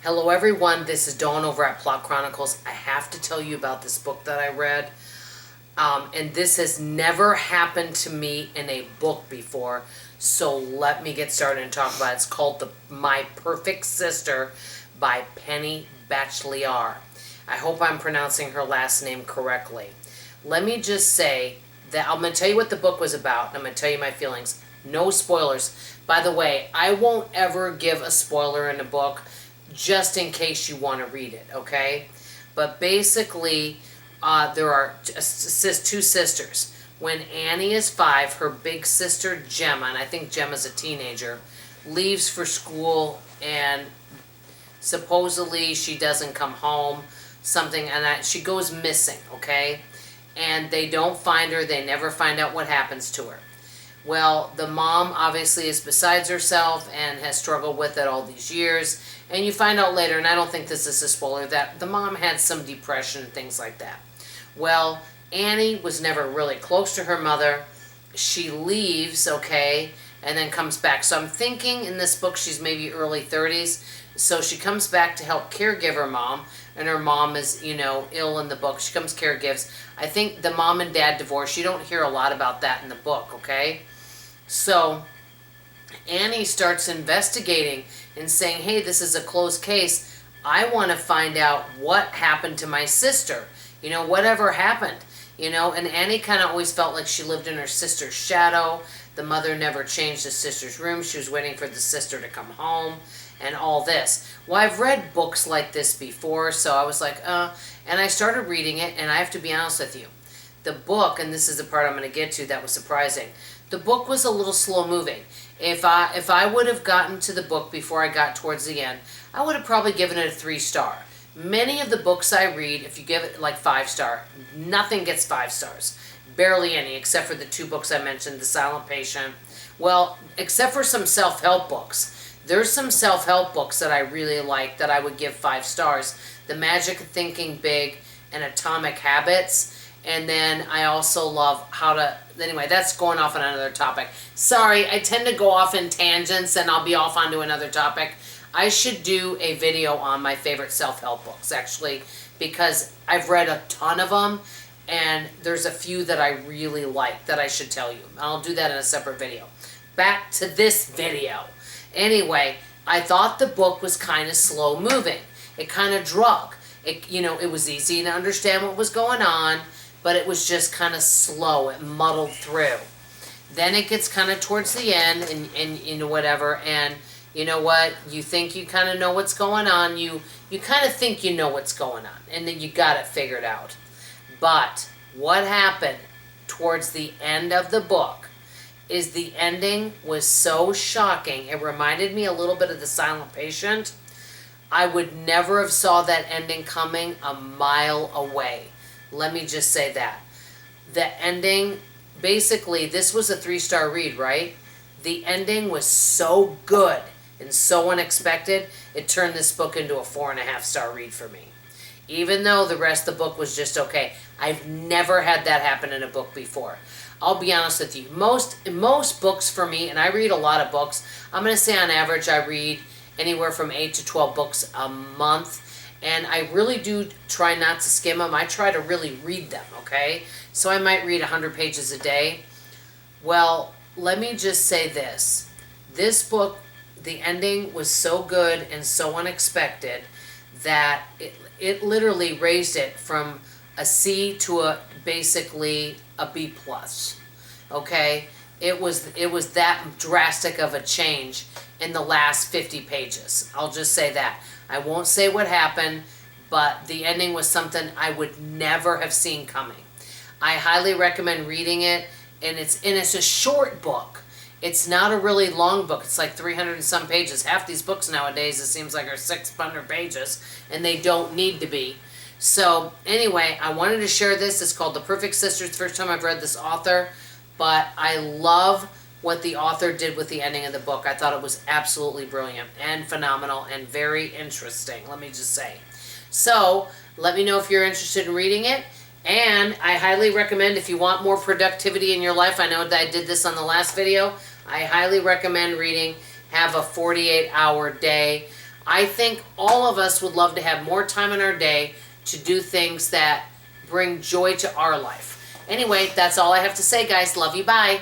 Hello everyone, this is Dawn over at Plot Chronicles. I have to tell you about this book that I read. And this has never happened to me in a book before. So let me get started and talk about it. It's called My Perfect Sister by Batchelor. I hope I'm pronouncing her last name correctly. Let me just say that I'm going to tell you what the book was about. And I'm going to tell you my feelings. No spoilers. By the way, I won't ever give a spoiler in a book, just in case you want to read it, okay? But basically, there are two sisters. When Annie is 5, her big sister Gemma, and I think Gemma's a teenager, leaves for school, and supposedly she doesn't come home, and she goes missing, okay? And they don't find her, they never find out what happens to her. Well, the mom obviously is besides herself and has struggled with it all these years. And you find out later, and I don't think this is a spoiler, that the mom had some depression and things like that. Well, Annie was never really close to her mother. She leaves, okay, and then comes back. So I'm thinking in this book she's maybe early 30s. So she comes back to help caregive her mom. And her mom is, ill in the book. She comes caregives. I think the mom and dad divorced. You don't hear a lot about that in the book, okay? So Annie starts investigating and saying, hey, this is a closed case. I want to find out what happened to my sister. Whatever happened. And Annie kind of always felt like she lived in her sister's shadow. The mother never changed the sister's room. She was waiting for the sister to come home and all this. Well, I've read books like this before, so I was like, and I started reading it, and I have to be honest with you. The book, and this is the part I'm going to get to that was surprising, the book was a little slow moving. If I would have gotten to the book before I got towards the end, I would have probably given it a 3-star. Many of the books I read, if you give it like 5-star, nothing gets 5 stars. Barely any, except for the 2 books I mentioned, The Silent Patient. Well, except for some self-help books. There's some self-help books that I really like that I would give 5 stars. The Magic of Thinking Big and Atomic Habits. And then I also love anyway, that's going off on another topic. Sorry, I tend to go off in tangents and I'll be off onto another topic. I should do a video on my favorite self-help books, actually, because I've read a ton of them, and there's a few that I really like that I should tell you. I'll do that in a separate video. Back to this video. Anyway, I thought the book was kind of slow moving. It kind of drug. It was easy to understand what was going on, but it was just kind of slow. It muddled through. Then it gets kind of towards the end and whatever, and you know what? You think you kind of know what's going on. You kind of think you know what's going on, and then you got it figured out. But what happened towards the end of the book is the ending was so shocking. It reminded me a little bit of The Silent Patient. I would never have saw that ending coming a mile away. Let me just say that. The ending, basically, this was a 3-star read, right? The ending was so good and so unexpected, it turned this book into a 4.5-star read for me. Even though the rest of the book was just okay. I've never had that happen in a book before. I'll be honest with you. Most books for me, and I read a lot of books, I'm going to say on average I read anywhere from 8 to 12 books a month. And I really do try not to skim them. I try to really read them, okay? So I might read 100 pages a day. Well, let me just say this. This book, the ending was so good and so unexpected that it literally raised it from a C to basically a B+. Okay? It was that drastic of a change in the last 50 pages. I'll just say that. I won't say what happened, but the ending was something I would never have seen coming. I highly recommend reading it, and it's a short book. It's not a really long book. It's like 300 and some pages. Half these books nowadays, it seems like, are 600 pages, and they don't need to be. So anyway, I wanted to share this. It's called The Perfect Sister. It's the first time I've read this author, but I love what the author did with the ending of the book. I thought it was absolutely brilliant and phenomenal and very interesting, let me just say. So let me know if you're interested in reading it. And I highly recommend, if you want more productivity in your life, I know that I did this on the last video, I highly recommend reading Have a 48-Hour Day. I think all of us would love to have more time in our day to do things that bring joy to our life. Anyway, that's all I have to say, guys. Love you. Bye.